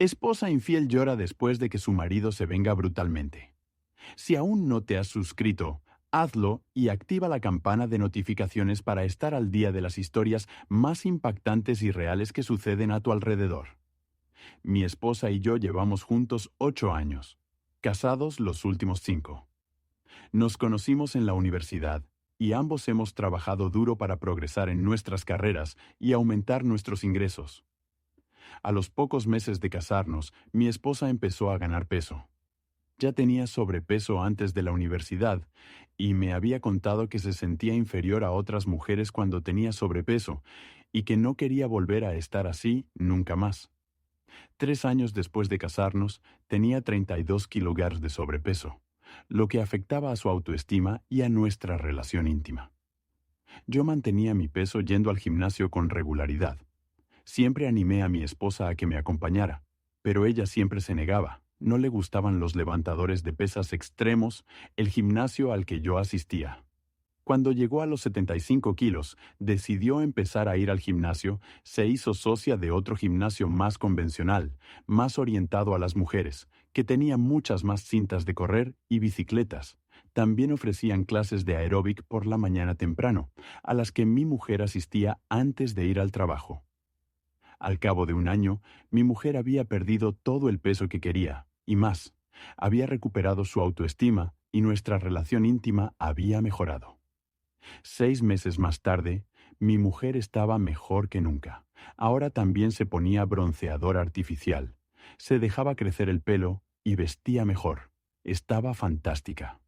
Esposa infiel llora después de que su marido se venga brutalmente. Si aún no te has suscrito, hazlo y activa la campana de notificaciones para estar al día de las historias más impactantes y reales que suceden a tu alrededor. Mi esposa y yo llevamos juntos 8 años, casados los últimos 5. Nos conocimos en la universidad y ambos hemos trabajado duro para progresar en nuestras carreras y aumentar nuestros ingresos. A los pocos meses de casarnos, mi esposa empezó a ganar peso. Ya tenía sobrepeso antes de la universidad y me había contado que se sentía inferior a otras mujeres cuando tenía sobrepeso y que no quería volver a estar así nunca más. 3 años después de casarnos, tenía 32 kilogramos de sobrepeso, lo que afectaba a su autoestima y a nuestra relación íntima. Yo mantenía mi peso yendo al gimnasio con regularidad. Siempre animé a mi esposa a que me acompañara, pero ella siempre se negaba. No le gustaban los levantadores de pesas extremos, el gimnasio al que yo asistía. Cuando llegó a los 75 kilos, decidió empezar a ir al gimnasio, se hizo socia de otro gimnasio más convencional, más orientado a las mujeres, que tenía muchas más cintas de correr y bicicletas. También ofrecían clases de aeróbic por la mañana temprano, a las que mi mujer asistía antes de ir al trabajo. Al cabo de un año, mi mujer había perdido todo el peso que quería, y más. Había recuperado su autoestima y nuestra relación íntima había mejorado. 6 meses más tarde, mi mujer estaba mejor que nunca. Ahora también se ponía bronceador artificial. Se dejaba crecer el pelo y vestía mejor. Estaba fantástica.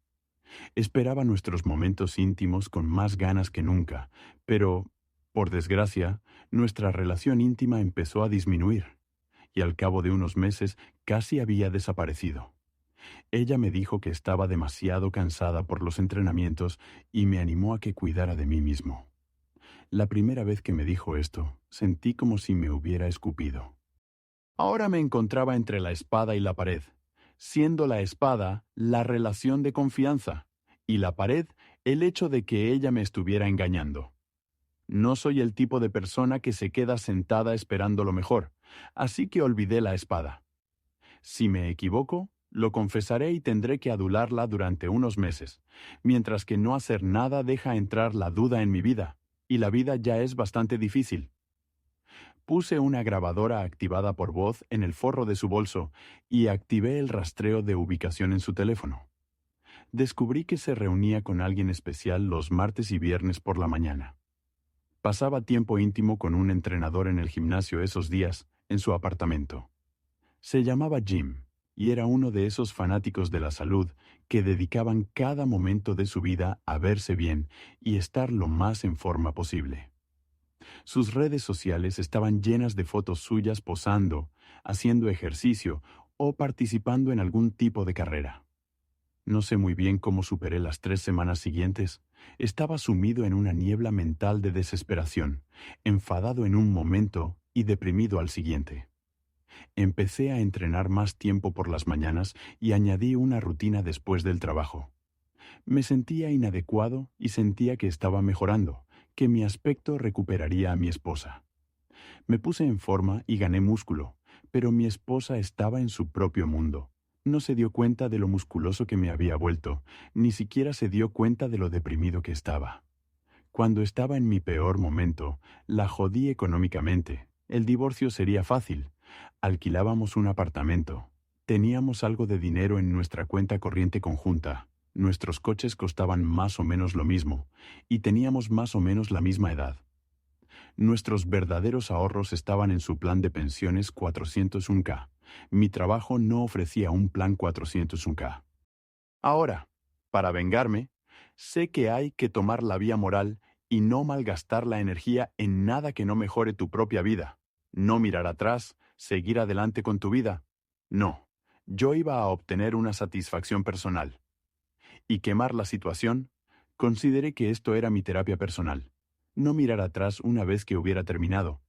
Esperaba nuestros momentos íntimos con más ganas que nunca, pero, por desgracia, nuestra relación íntima empezó a disminuir, y al cabo de unos meses casi había desaparecido. Ella me dijo que estaba demasiado cansada por los entrenamientos y me animó a que cuidara de mí mismo. La primera vez que me dijo esto, sentí como si me hubiera escupido. Ahora me encontraba entre la espada y la pared, siendo la espada la relación de confianza y la pared el hecho de que ella me estuviera engañando. No soy el tipo de persona que se queda sentada esperando lo mejor, así que olvidé la espada. Si me equivoco, lo confesaré y tendré que adularla durante unos meses, mientras que no hacer nada deja entrar la duda en mi vida, y la vida ya es bastante difícil. Puse una grabadora activada por voz en el forro de su bolso y activé el rastreo de ubicación en su teléfono. Descubrí que se reunía con alguien especial los martes y viernes por la mañana. Pasaba tiempo íntimo con un entrenador en el gimnasio esos días, en su apartamento. Se llamaba Jim, y era uno de esos fanáticos de la salud que dedicaban cada momento de su vida a verse bien y estar lo más en forma posible. Sus redes sociales estaban llenas de fotos suyas posando, haciendo ejercicio o participando en algún tipo de carrera. No sé muy bien cómo superé las 3 semanas siguientes. Estaba sumido en una niebla mental de desesperación, enfadado en un momento y deprimido al siguiente. Empecé a entrenar más tiempo por las mañanas y añadí una rutina después del trabajo. Me sentía inadecuado y sentía que estaba mejorando, que mi aspecto recuperaría a mi esposa. Me puse en forma y gané músculo, pero mi esposa estaba en su propio mundo. No se dio cuenta de lo musculoso que me había vuelto, ni siquiera se dio cuenta de lo deprimido que estaba. Cuando estaba en mi peor momento, la jodí económicamente. El divorcio sería fácil. Alquilábamos un apartamento. Teníamos algo de dinero en nuestra cuenta corriente conjunta. Nuestros coches costaban más o menos lo mismo, y teníamos más o menos la misma edad. Nuestros verdaderos ahorros estaban en su plan de pensiones 401k. Mi trabajo no ofrecía un plan 401k. Ahora, para vengarme, sé que hay que tomar la vía moral y no malgastar la energía en nada que no mejore tu propia vida. No mirar atrás, seguir adelante con tu vida. No, yo iba a obtener una satisfacción personal. Y quemar la situación, consideré que esto era mi terapia personal. No mirar atrás una vez que hubiera terminado.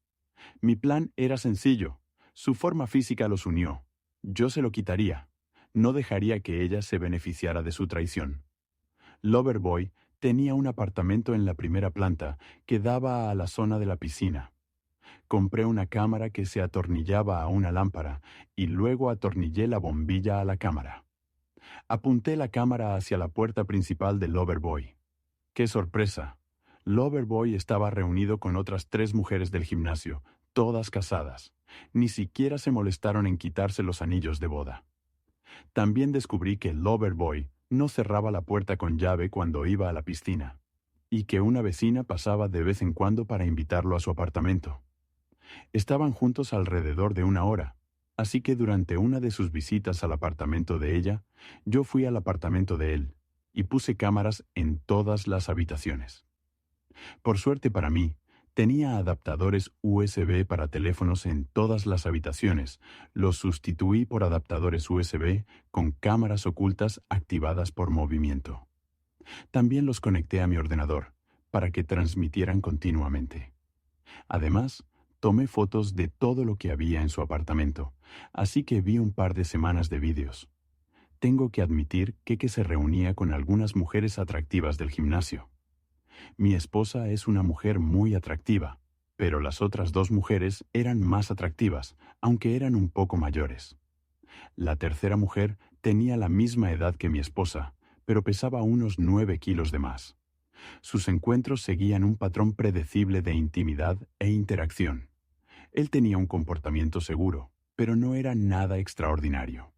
Mi plan era sencillo. Su forma física los unió. Yo se lo quitaría. No dejaría que ella se beneficiara de su traición. Loverboy tenía un apartamento en la primera planta que daba a la zona de la piscina. Compré una cámara que se atornillaba a una lámpara y luego atornillé la bombilla a la cámara. Apunté la cámara hacia la puerta principal del Loverboy. ¡Qué sorpresa! Loverboy estaba reunido con otras 3 mujeres del gimnasio, todas casadas. Ni siquiera se molestaron en quitarse los anillos de boda. También descubrí que Loverboy no cerraba la puerta con llave cuando iba a la piscina, y que una vecina pasaba de vez en cuando para invitarlo a su apartamento. Estaban juntos alrededor de 1 hora, así que durante una de sus visitas al apartamento de ella, yo fui al apartamento de él, y puse cámaras en todas las habitaciones. Por suerte para mí, tenía adaptadores USB para teléfonos en todas las habitaciones. Los sustituí por adaptadores USB con cámaras ocultas activadas por movimiento. También los conecté a mi ordenador, para que transmitieran continuamente. Además, tomé fotos de todo lo que había en su apartamento, así que vi un par de semanas de vídeos. Tengo que admitir que se reunía con algunas mujeres atractivas del gimnasio. Mi esposa es una mujer muy atractiva, pero las otras 2 mujeres eran más atractivas, aunque eran un poco mayores. La tercera mujer tenía la misma edad que mi esposa, pero pesaba unos 9 kilos de más. Sus encuentros seguían un patrón predecible de intimidad e interacción. Él tenía un comportamiento seguro, pero no era nada extraordinario.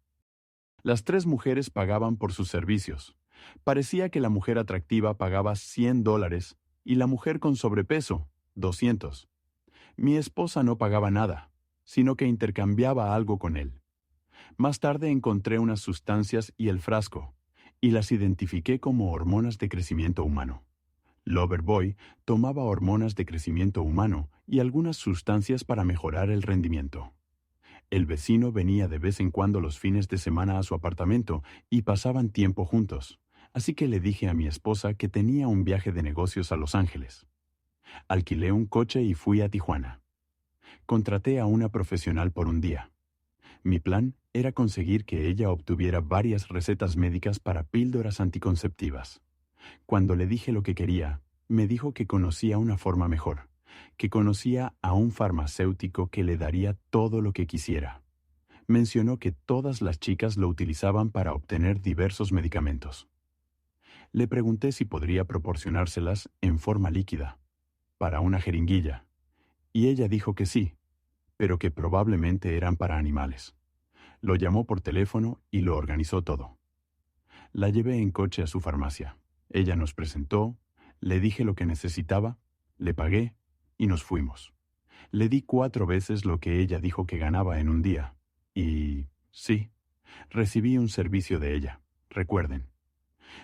Las 3 mujeres pagaban por sus servicios. Parecía que la mujer atractiva pagaba $100 y la mujer con sobrepeso, 200. Mi esposa no pagaba nada, sino que intercambiaba algo con él. Más tarde encontré unas sustancias y el frasco, y las identifiqué como hormonas de crecimiento humano. Loverboy tomaba hormonas de crecimiento humano y algunas sustancias para mejorar el rendimiento. El vecino venía de vez en cuando los fines de semana a su apartamento y pasaban tiempo juntos, así que le dije a mi esposa que tenía un viaje de negocios a Los Ángeles. Alquilé un coche y fui a Tijuana. Contraté a una profesional por un día. Mi plan era conseguir que ella obtuviera varias recetas médicas para píldoras anticonceptivas. Cuando le dije lo que quería, me dijo que conocía una forma mejor, que conocía a un farmacéutico que le daría todo lo que quisiera. Mencionó que todas las chicas lo utilizaban para obtener diversos medicamentos. Le pregunté si podría proporcionárselas en forma líquida, para una jeringuilla, y ella dijo que sí, pero que probablemente eran para animales. Lo llamó por teléfono y lo organizó todo. La llevé en coche a su farmacia. Ella nos presentó, le dije lo que necesitaba, le pagué y nos fuimos. Le di 4 veces lo que ella dijo que ganaba en un día. Y, sí, recibí un servicio de ella. Recuerden,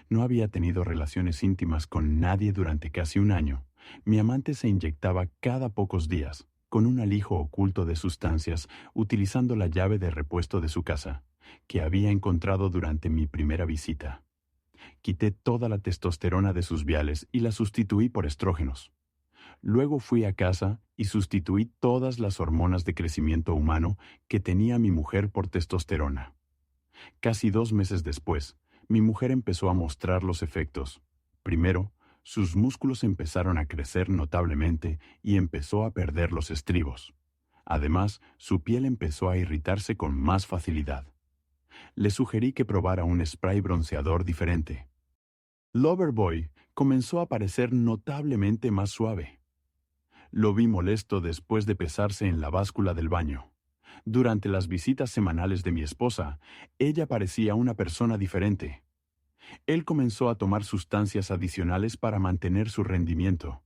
no había tenido relaciones íntimas con nadie durante casi 1 año. Mi amante se inyectaba cada pocos días, con un alijo oculto de sustancias, utilizando la llave de repuesto de su casa, que había encontrado durante mi primera visita. Quité toda la testosterona de sus viales y la sustituí por estrógenos. Luego fui a casa y sustituí todas las hormonas de crecimiento humano que tenía mi mujer por testosterona. Casi 2 meses después, mi mujer empezó a mostrar los efectos. Primero, sus músculos empezaron a crecer notablemente y empezó a perder los estribos. Además, su piel empezó a irritarse con más facilidad. Le sugerí que probara un spray bronceador diferente. Loverboy comenzó a parecer notablemente más suave. Lo vi molesto después de pesarse en la báscula del baño. Durante las visitas semanales de mi esposa, ella parecía una persona diferente. Él comenzó a tomar sustancias adicionales para mantener su rendimiento.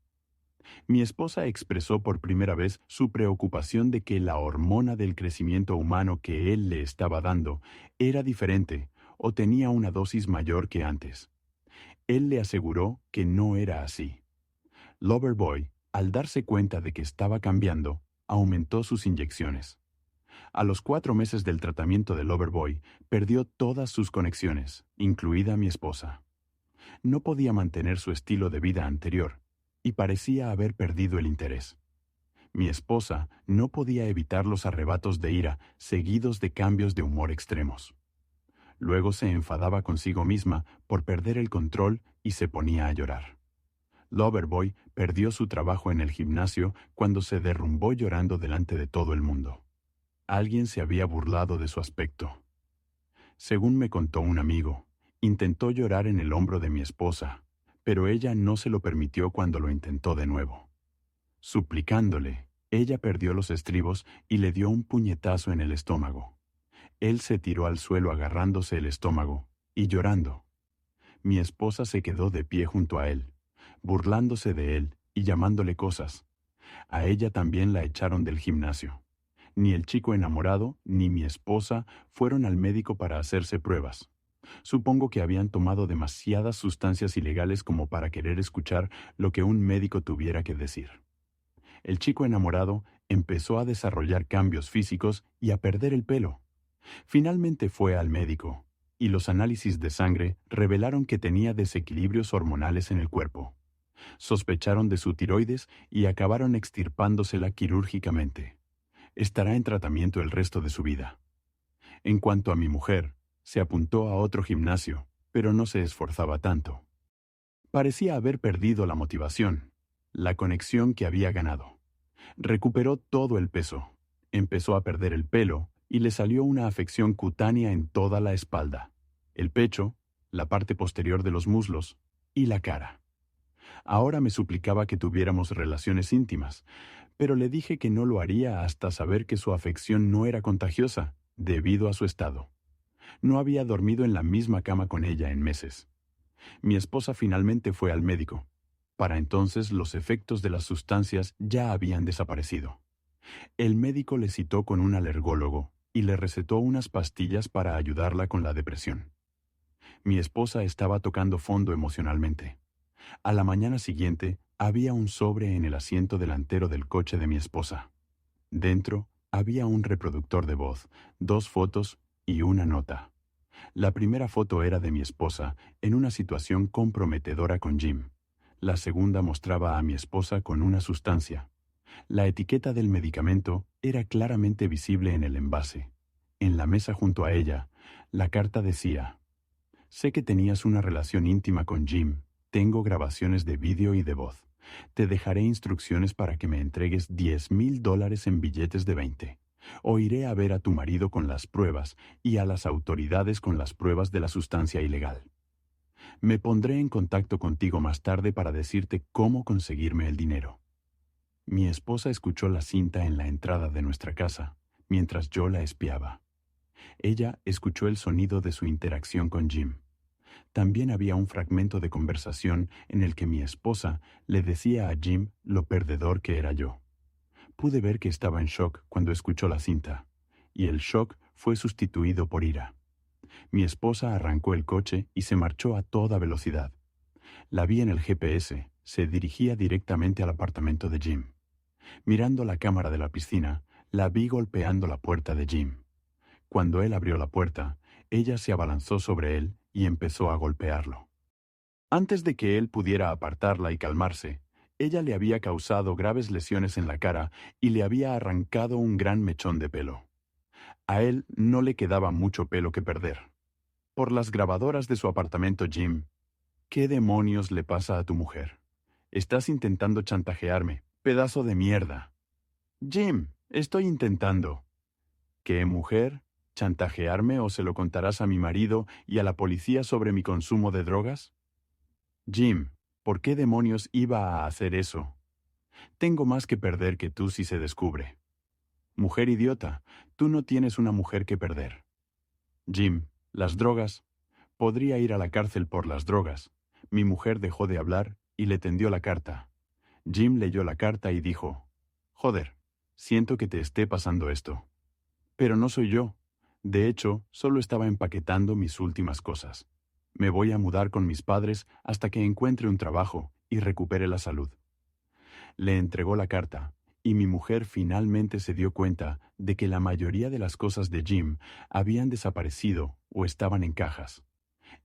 Mi esposa expresó por primera vez su preocupación de que la hormona del crecimiento humano que él le estaba dando era diferente o tenía una dosis mayor que antes. Él le aseguró que no era así. Loverboy, al darse cuenta de que estaba cambiando, aumentó sus inyecciones. A los 4 meses del tratamiento de Loverboy, perdió todas sus conexiones, incluida mi esposa. No podía mantener su estilo de vida anterior, y parecía haber perdido el interés. Mi esposa no podía evitar los arrebatos de ira seguidos de cambios de humor extremos. Luego se enfadaba consigo misma por perder el control y se ponía a llorar. Loverboy perdió su trabajo en el gimnasio cuando se derrumbó llorando delante de todo el mundo. Alguien se había burlado de su aspecto. Según me contó un amigo, intentó llorar en el hombro de mi esposa, pero ella no se lo permitió cuando lo intentó de nuevo. Suplicándole, ella perdió los estribos y le dio un puñetazo en el estómago. Él se tiró al suelo agarrándose el estómago y llorando. Mi esposa se quedó de pie junto a él, burlándose de él y llamándole cosas. A ella también la echaron del gimnasio. Ni el chico enamorado ni mi esposa fueron al médico para hacerse pruebas. Supongo que habían tomado demasiadas sustancias ilegales como para querer escuchar lo que un médico tuviera que decir. El chico enamorado empezó a desarrollar cambios físicos y a perder el pelo. Finalmente fue al médico, y los análisis de sangre revelaron que tenía desequilibrios hormonales en el cuerpo. Sospecharon de su tiroides y acabaron extirpándosela quirúrgicamente. Estará en tratamiento el resto de su vida. En cuanto a mi mujer, se apuntó a otro gimnasio, pero no se esforzaba tanto. Parecía haber perdido la motivación, la conexión que había ganado. Recuperó todo el peso, empezó a perder el pelo y le salió una afección cutánea en toda la espalda, el pecho, la parte posterior de los muslos y la cara. Ahora me suplicaba que tuviéramos relaciones íntimas, pero le dije que no lo haría hasta saber que su afección no era contagiosa, debido a su estado. No había dormido en la misma cama con ella en meses. Mi esposa finalmente fue al médico. Para entonces los efectos de las sustancias ya habían desaparecido. El médico le citó con un alergólogo y le recetó unas pastillas para ayudarla con la depresión. Mi esposa estaba tocando fondo emocionalmente. A la mañana siguiente, había un sobre en el asiento delantero del coche de mi esposa. Dentro, había un reproductor de voz, 2 fotos y una nota. La primera foto era de mi esposa, en una situación comprometedora con Jim. La segunda mostraba a mi esposa con una sustancia. La etiqueta del medicamento era claramente visible en el envase. En la mesa junto a ella, la carta decía: «Sé que tenías una relación íntima con Jim. Tengo grabaciones de vídeo y de voz. Te dejaré instrucciones para que me entregues $10,000 en billetes de 20. O iré a ver a tu marido con las pruebas y a las autoridades con las pruebas de la sustancia ilegal. Me pondré en contacto contigo más tarde para decirte cómo conseguirme el dinero». Mi esposa escuchó la cinta en la entrada de nuestra casa, mientras yo la espiaba. Ella escuchó el sonido de su interacción con Jim. También había un fragmento de conversación en el que mi esposa le decía a Jim lo perdedor que era yo. Pude ver que estaba en shock cuando escuchó la cinta, y el shock fue sustituido por ira. Mi esposa arrancó el coche y se marchó a toda velocidad. La vi en el GPS, se dirigía directamente al apartamento de Jim. Mirando la cámara de la piscina, la vi golpeando la puerta de Jim. Cuando él abrió la puerta, ella se abalanzó sobre él y empezó a golpearlo. Antes de que él pudiera apartarla y calmarse, ella le había causado graves lesiones en la cara y le había arrancado un gran mechón de pelo. A él no le quedaba mucho pelo que perder. Por las grabadoras de su apartamento, Jim: «¿Qué demonios le pasa a tu mujer? Estás intentando chantajearme, pedazo de mierda». «Jim, estoy intentando». «¿Qué, mujer? ¿Chantajearme o se lo contarás a mi marido y a la policía sobre mi consumo de drogas?» «Jim, ¿por qué demonios iba a hacer eso? Tengo más que perder que tú si se descubre». «Mujer idiota, tú no tienes una mujer que perder». «Jim, las drogas. Podría ir a la cárcel por las drogas». Mi mujer dejó de hablar y le tendió la carta. Jim leyó la carta y dijo: «Joder, siento que te esté pasando esto. Pero no soy yo. De hecho, solo estaba empaquetando mis últimas cosas. Me voy a mudar con mis padres hasta que encuentre un trabajo y recupere la salud». Le entregó la carta, y mi mujer finalmente se dio cuenta de que la mayoría de las cosas de Jim habían desaparecido o estaban en cajas.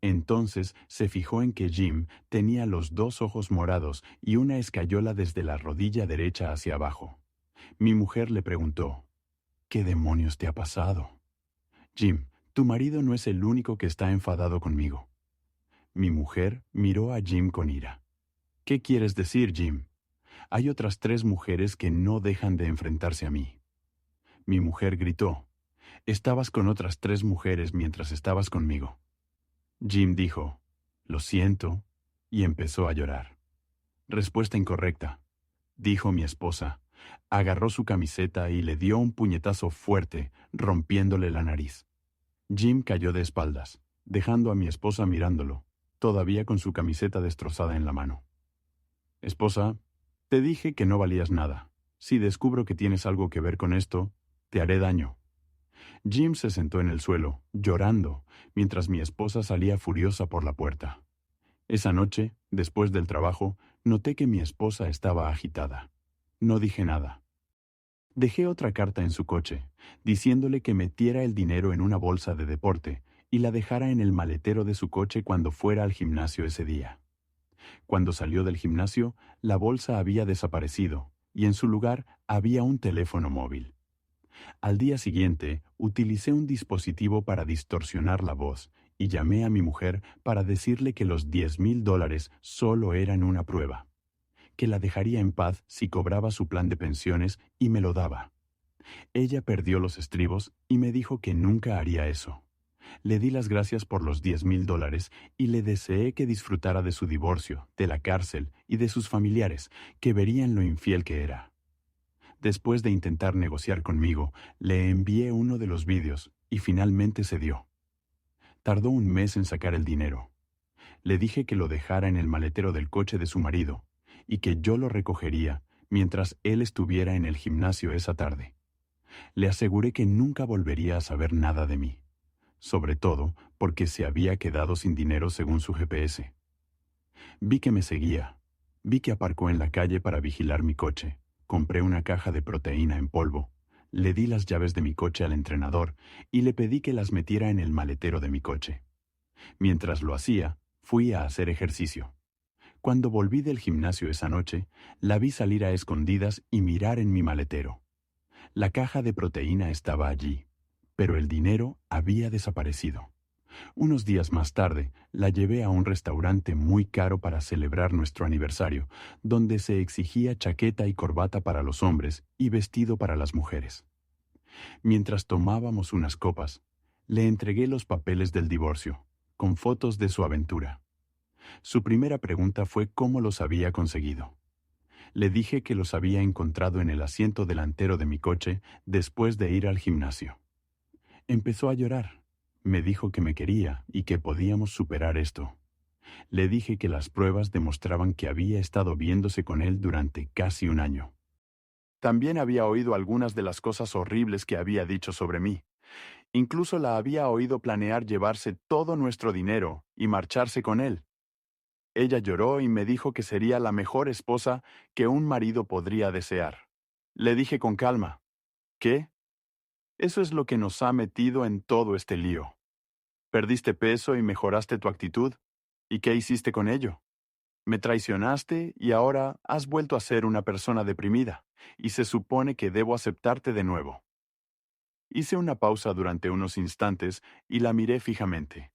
Entonces se fijó en que Jim tenía los 2 ojos morados y una escayola desde la rodilla derecha hacia abajo. Mi mujer le preguntó: «¿Qué demonios te ha pasado?» «Jim, tu marido no es el único que está enfadado conmigo». Mi mujer miró a Jim con ira. ¿Qué quieres decir, Jim? Hay otras 3 mujeres que no dejan de enfrentarse a mí. Mi mujer gritó. Estabas con otras 3 mujeres mientras estabas conmigo. Jim dijo, lo siento, y empezó a llorar. Respuesta incorrecta, dijo mi esposa. Agarró su camiseta y le dio un puñetazo fuerte, rompiéndole la nariz. Jim cayó de espaldas, dejando a mi esposa mirándolo, todavía con su camiseta destrozada en la mano. Esposa, te dije que no valías nada. Si descubro que tienes algo que ver con esto, te haré daño. Jim se sentó en el suelo, llorando, mientras mi esposa salía furiosa por la puerta. Esa noche, después del trabajo, noté que mi esposa estaba agitada. No dije nada. Dejé otra carta en su coche, diciéndole que metiera el dinero en una bolsa de deporte y la dejara en el maletero de su coche cuando fuera al gimnasio ese día. Cuando salió del gimnasio, la bolsa había desaparecido y en su lugar había un teléfono móvil. Al día siguiente, utilicé un dispositivo para distorsionar la voz y llamé a mi mujer para decirle que los $10,000 solo eran una prueba, que la dejaría en paz si cobraba su plan de pensiones y me lo daba. Ella perdió los estribos y me dijo que nunca haría eso. Le di las gracias por los $10,000 y le deseé que disfrutara de su divorcio, de la cárcel y de sus familiares, que verían lo infiel que era. Después de intentar negociar conmigo, le envié uno de los vídeos y finalmente cedió. Tardó un mes en sacar el dinero. Le dije que lo dejara en el maletero del coche de su marido y que yo lo recogería mientras él estuviera en el gimnasio esa tarde. Le aseguré que nunca volvería a saber nada de mí, sobre todo porque se había quedado sin dinero según su GPS. Vi que me seguía. Vi que aparcó en la calle para vigilar mi coche. Compré una caja de proteína en polvo. Le di las llaves de mi coche al entrenador y le pedí que las metiera en el maletero de mi coche. Mientras lo hacía, fui a hacer ejercicio. Cuando volví del gimnasio esa noche, la vi salir a escondidas y mirar en mi maletero. La caja de proteína estaba allí, pero el dinero había desaparecido. Unos días más tarde, la llevé a un restaurante muy caro para celebrar nuestro aniversario, donde se exigía chaqueta y corbata para los hombres y vestido para las mujeres. Mientras tomábamos unas copas, le entregué los papeles del divorcio, con fotos de su aventura. Su primera pregunta fue cómo los había conseguido. Le dije que los había encontrado en el asiento delantero de mi coche después de ir al gimnasio. Empezó a llorar. Me dijo que me quería y que podíamos superar esto. Le dije que las pruebas demostraban que había estado viéndose con él durante casi un año. También había oído algunas de las cosas horribles que había dicho sobre mí. Incluso la había oído planear llevarse todo nuestro dinero y marcharse con él. Ella lloró y me dijo que sería la mejor esposa que un marido podría desear. Le dije con calma, ¿qué? Eso es lo que nos ha metido en todo este lío. Perdiste peso y mejoraste tu actitud. ¿Y qué hiciste con ello? Me traicionaste y ahora has vuelto a ser una persona deprimida, y se supone que debo aceptarte de nuevo. Hice una pausa durante unos instantes y la miré fijamente.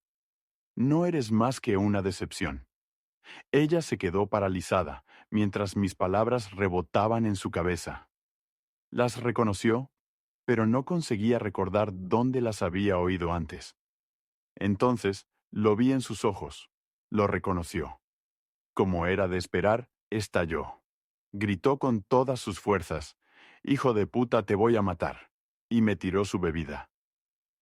No eres más que una decepción. Ella se quedó paralizada, mientras mis palabras rebotaban en su cabeza. Las reconoció, pero no conseguía recordar dónde las había oído antes. Entonces, lo vi en sus ojos. Lo reconoció. Como era de esperar, estalló. Gritó con todas sus fuerzas, «Hijo de puta, te voy a matar», y me tiró su bebida.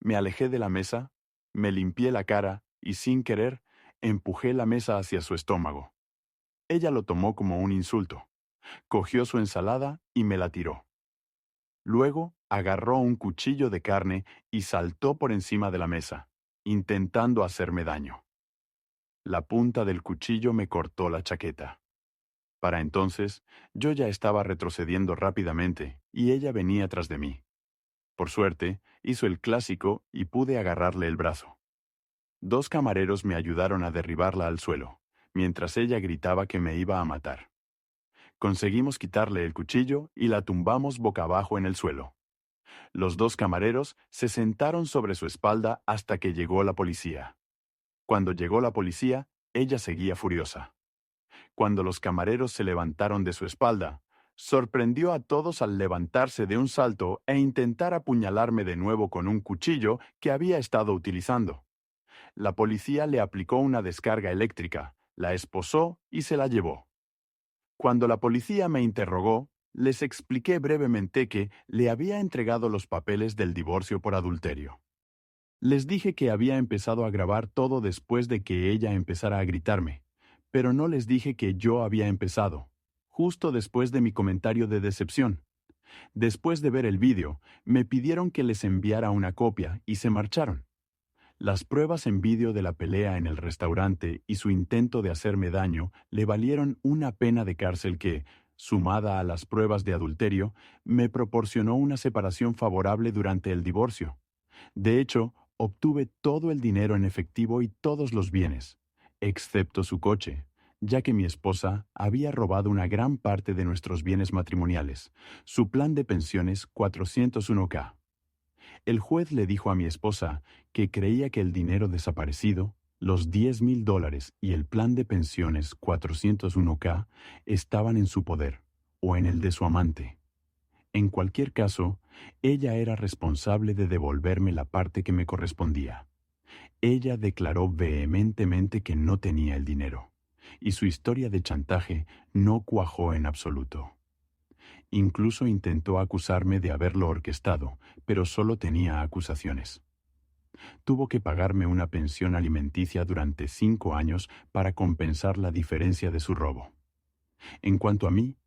Me alejé de la mesa, me limpié la cara y, sin querer, empujé la mesa hacia su estómago. Ella lo tomó como un insulto. Cogió su ensalada y me la tiró. Luego agarró un cuchillo de carne y saltó por encima de la mesa, intentando hacerme daño. La punta del cuchillo me cortó la chaqueta. Para entonces, yo ya estaba retrocediendo rápidamente y ella venía tras de mí. Por suerte, hizo el clásico y pude agarrarle el brazo. 2 camareros me ayudaron a derribarla al suelo, mientras ella gritaba que me iba a matar. Conseguimos quitarle el cuchillo y la tumbamos boca abajo en el suelo. Los 2 camareros se sentaron sobre su espalda hasta que llegó la policía. Cuando llegó la policía, ella seguía furiosa. Cuando los camareros se levantaron de su espalda, sorprendió a todos al levantarse de un salto e intentar apuñalarme de nuevo con un cuchillo que había estado utilizando. La policía le aplicó una descarga eléctrica, la esposó y se la llevó. Cuando la policía me interrogó, les expliqué brevemente que le había entregado los papeles del divorcio por adulterio. Les dije que había empezado a grabar todo después de que ella empezara a gritarme, pero no les dije que yo había empezado, justo después de mi comentario de decepción. Después de ver el vídeo, me pidieron que les enviara una copia y se marcharon. Las pruebas en vídeo de la pelea en el restaurante y su intento de hacerme daño le valieron una pena de cárcel que, sumada a las pruebas de adulterio, me proporcionó una separación favorable durante el divorcio. De hecho, obtuve todo el dinero en efectivo y todos los bienes, excepto su coche, ya que mi esposa había robado una gran parte de nuestros bienes matrimoniales, su plan de pensiones 401k. El juez le dijo a mi esposa que creía que el dinero desaparecido, los $10,000 y el plan de pensiones 401k estaban en su poder, o en el de su amante. En cualquier caso, ella era responsable de devolverme la parte que me correspondía. Ella declaró vehementemente que no tenía el dinero, y su historia de chantaje no cuajó en absoluto. Incluso intentó acusarme de haberlo orquestado, pero solo tenía acusaciones. Tuvo que pagarme una pensión alimenticia durante 5 años para compensar la diferencia de su robo. En cuanto a mí,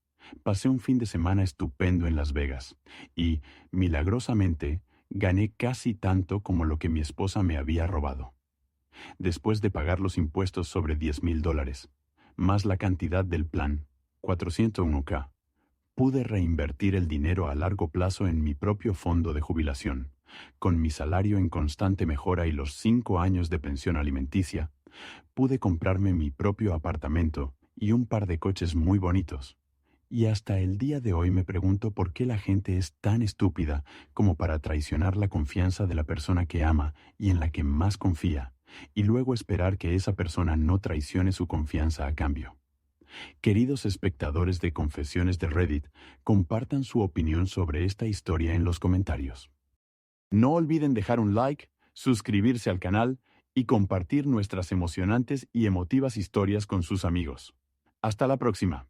pasé un fin de semana estupendo en Las Vegas y, milagrosamente, gané casi tanto como lo que mi esposa me había robado. Después de pagar los impuestos sobre $10,000, más la cantidad del plan, 401k, pude reinvertir el dinero a largo plazo en mi propio fondo de jubilación. Con mi salario en constante mejora y los 5 años de pensión alimenticia, pude comprarme mi propio apartamento y un par de coches muy bonitos. Y hasta el día de hoy me pregunto por qué la gente es tan estúpida como para traicionar la confianza de la persona que ama y en la que más confía, y luego esperar que esa persona no traicione su confianza a cambio. Queridos espectadores de Confesiones de Reddit, compartan su opinión sobre esta historia en los comentarios. No olviden dejar un like, suscribirse al canal y compartir nuestras emocionantes y emotivas historias con sus amigos. Hasta la próxima.